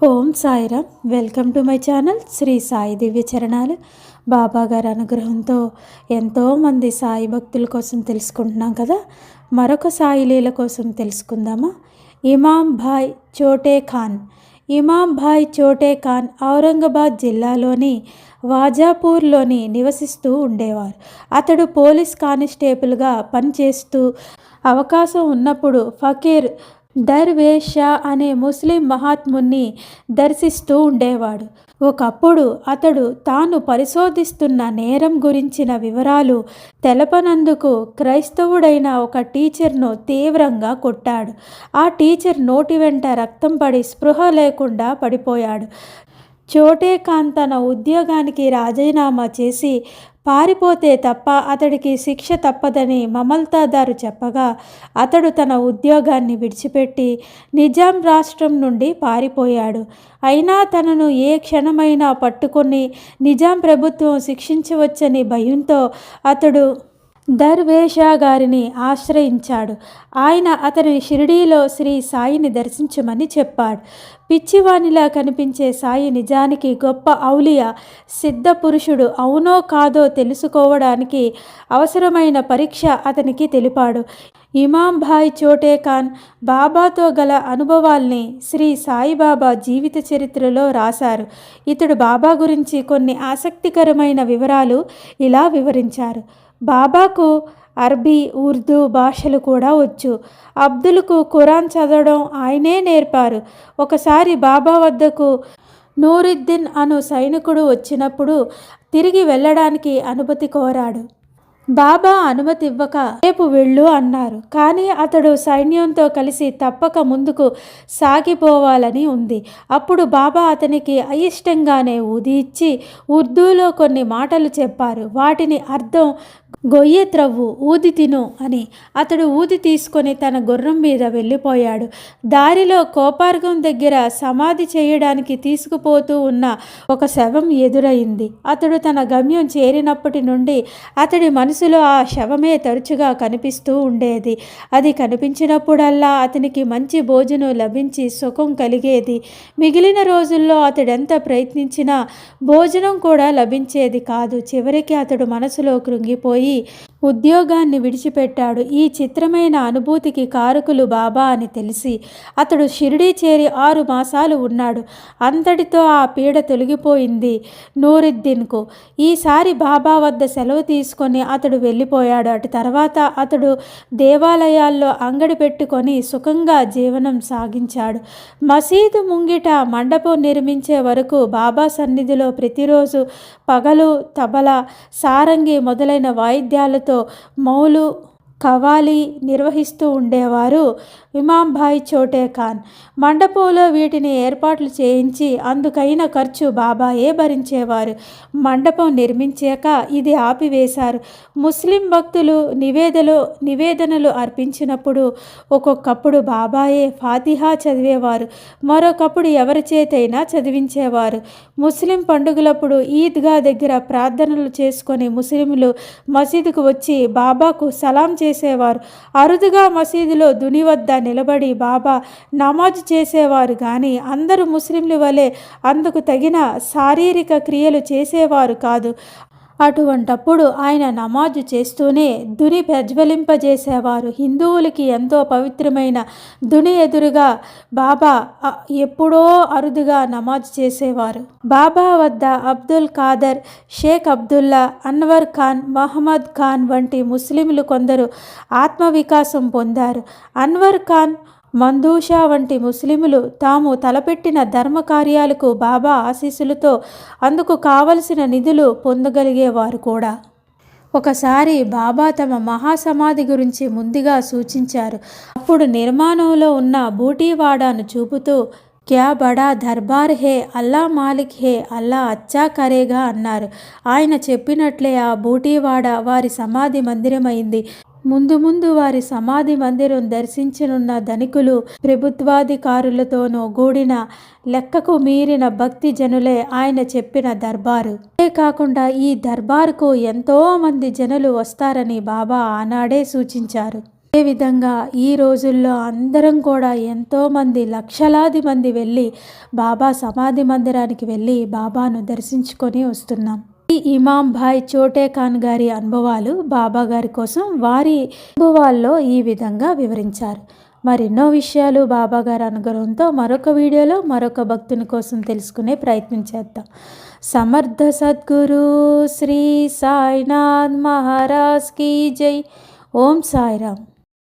Om Sairam. Welcome to my channel Sri Sai Divya చరణాలు. బాబా గారి అనుగ్రహంతో ఎంతోమంది సాయి భక్తుల కోసం తెలుసుకుంటున్నాం కదా. మరొక సాయి లీల కోసం తెలుసుకుందామా. ఇమాం భాయ్ చోటే ఖాన్. ఇమాం భాయ్ చోటే ఖాన్ ఔరంగాబాద్ జిల్లాలోని వాజాపూర్లోని నివసిస్తూ ఉండేవారు. అతడు పోలీస్ కానిస్టేబుల్గా పనిచేస్తూ అవకాశం ఉన్నప్పుడు ఫకీర్ దర్వేష్ షా అనే ముస్లిం మహాత్ముని దర్శిస్తూ ఉండేవాడు. ఒకప్పుడు అతడు తాను పరిశోధిస్తున్న నేరం గురించిన వివరాలు తెలపనందుకు క్రైస్తవుడైన ఒక టీచర్ను తీవ్రంగా కొట్టాడు. ఆ టీచర్ నోటి వెంట రక్తం పడి స్పృహ లేకుండా పడిపోయాడు. చోటే ఖాన్ తన ఉద్యోగానికి రాజీనామా చేసి పారిపోతే తప్ప అతడికి శిక్ష తప్పదని మమల్తాదారు చెప్పగా అతడు తన ఉద్యోగాన్ని విడిచిపెట్టి నిజాం రాష్ట్రం నుండి పారిపోయాడు. అయినా తనను ఏ క్షణమైనా పట్టుకొని నిజాం ప్రభుత్వం శిక్షించవచ్చని భయంతో అతడు దర్వేషా గారిని ఆశ్రయించాడు. ఆయన అతని షిరిడీలో శ్రీ సాయిని దర్శించమని చెప్పాడు. పిచ్చివానిలా కనిపించే సాయి నిజానికి గొప్ప ఔలియా, సిద్ధ పురుషుడు అవునో కాదో తెలుసుకోవడానికి అవసరమైన పరీక్ష అతనికి తెలిపాడు. ఇమాం భాయ్ చోటే ఖాన్ బాబాతో గల అనుభవాల్ని శ్రీ సాయిబాబా జీవిత చరిత్రలో రాశారు. ఇతడు బాబా గురించి కొన్ని ఆసక్తికరమైన వివరాలు ఇలా వివరించారు. బాబాకు అరబీ, ఉర్దూ భాషలు కూడా వచ్చు. అబ్దుల్కు ఖురాన్ చదవడం ఆయనే నేర్పారు. ఒకసారి బాబా వద్దకు నూరుద్దీన్ అను సైనికుడు వచ్చినప్పుడు తిరిగి వెళ్ళడానికి అనుమతి కోరాడు. బాబా అనుమతి ఇవ్వక రేపు వెళ్ళు అన్నారు. కానీ అతడు సైన్యంతో కలిసి తప్పక ముందుకు సాగిపోవాలని ఉంది. అప్పుడు బాబా అతనికి అయిష్టంగానే ఊది ఇచ్చి ఉర్దూలో కొన్ని మాటలు చెప్పారు. వాటిని అర్థం గొయ్యి త్రవ్వు, ఊది తిను అని. అతడు ఊది తీసుకొని తన గుర్రం మీద వెళ్ళిపోయాడు. దారిలో కోపార్గం దగ్గర సమాధి చేయడానికి తీసుకుపోతూ ఉన్న ఒక శవం ఎదురైంది. అతడు తన గమ్యం చేరినప్పటి నుండి అతడి మనసులో ఆ శవమే తరచుగా కనిపిస్తూ ఉండేది. అది కనిపించినప్పుడల్లా అతనికి మంచి భోజనం లభించి సుఖం కలిగేది. మిగిలిన రోజుల్లో అతడెంత ప్రయత్నించినా భోజనం కూడా లభించేది కాదు. చివరికి అతడు మనసులో కృంగిపోయి ఉద్యోగాన్ని విడిచిపెట్టాడు. ఈ చిత్రమైన అనుభూతికి కారకులు బాబా అని తెలిసి అతడు షిరిడీ చేరి 6 మాసాలు ఉన్నాడు. అంతటితో ఆ పీడ తొలగిపోయింది నూరుద్దీన్కు. ఈసారి బాబా వద్ద సెలవు తీసుకొని అతడు వెళ్ళిపోయాడు. అటు తర్వాత అతడు దేవాలయాల్లో అంగడి పెట్టుకొని సుఖంగా జీవనం సాగించాడు. మసీదు ముంగిట మండపం నిర్మించే వరకు బాబా సన్నిధిలో ప్రతిరోజు పగలు తబలా, సారంగి మొదలైన వాయిద్యాలతో మౌలు, కవాలి నిర్వహిస్తూ ఉండేవారు ఇమాం భాయ్ చోటే ఖాన్. మండపంలో వీటిని ఏర్పాట్లు చేయించి అందుకైన ఖర్చు బాబాయే భరించేవారు. మండపం నిర్మించాక ఇది ఆపివేశారు. ముస్లిం భక్తులు నివేదనలు అర్పించినప్పుడు ఒక్కొక్కప్పుడు బాబాయే ఫాతిహా చదివేవారు. మరొకప్పుడు ఎవరి చేతైనా చదివించేవారు. ముస్లిం పండుగలప్పుడు ఈద్గా దగ్గర ప్రార్థనలు చేసుకొని ముస్లింలు మసీదుకు వచ్చి బాబాకు సలాం చేసేవారు. అరుదుగా మసీదులో దుని వద్ద నిలబడి బాబా నమాజు చేసేవారు. కానీ అందరూ ముస్లింల వలె అందుకు తగిన శారీరక క్రియలు చేసేవారు కాదు. అటువంటప్పుడు ఆయన నమాజు చేస్తూనే దుని ప్రజ్వలింపజేసేవారు. హిందువులకి ఎంతో పవిత్రమైన దుని ఎదురుగా బాబా ఎప్పుడో అరుదుగా నమాజు చేసేవారు. బాబా వద్ద అబ్దుల్ ఖాదర్, షేక్ అబ్దుల్లా, అన్వర్ ఖాన్, మహమ్మద్ ఖాన్ వంటి ముస్లింలు కొందరు ఆత్మవికాసం పొందారు. అన్వర్ ఖాన్, మందూషా వంటి ముస్లిములు తాము తలపెట్టిన ధర్మ కార్యాలకు బాబా ఆశీస్సులతో అందుకు కావలసిన నిధులు పొందగలిగేవారు కూడా. ఒకసారి బాబా తమ మహాసమాధి గురించి ముందుగా సూచించారు. అప్పుడు నిర్మాణంలో ఉన్న బూటీవాడాను చూపుతూ క్యా బడా దర్బార్ హే, అల్లా మాలిక్ హే, అల్లా అచ్చా కరేగా అన్నారు. ఆయన చెప్పినట్లే ఆ బూటీవాడ వారి సమాధి మందిరమైంది. ముందు ముందు వారి సమాధి మందిరం దర్శించనున్న ధనికులు, ప్రభుత్వాధికారులతోనూ కూడిన లెక్కకు మీరిన భక్తి జనులే ఆయన చెప్పిన దర్బారు. అంతేకాకుండా ఈ దర్బారుకు ఎంతో మంది జనులు వస్తారని బాబా ఆనాడే సూచించారు. అదేవిధంగా ఈ రోజుల్లో అందరం కూడా ఎంతోమంది లక్షలాది మంది వెళ్ళి బాబా సమాధి మందిరానికి వెళ్ళి బాబాను దర్శించుకొని వస్తున్నాం. ఈ ఇమాం భాయ్ చోటే ఖాన్ గారి అనుభవాలు బాబా గారి కోసం వారి అనుభవాల్లో ఈ విధంగా వివరించారు. మరెన్నో విషయాలు బాబా గారి అనుగ్రహంతో మరొక వీడియోలో మరొక భక్తుని కోసం తెలుసుకునే ప్రయత్నం చేద్దాం. సమర్థ సద్గురు శ్రీ సాయినాథ్ మహారాజ్ కీ జై. ఓం సాయిరామ్.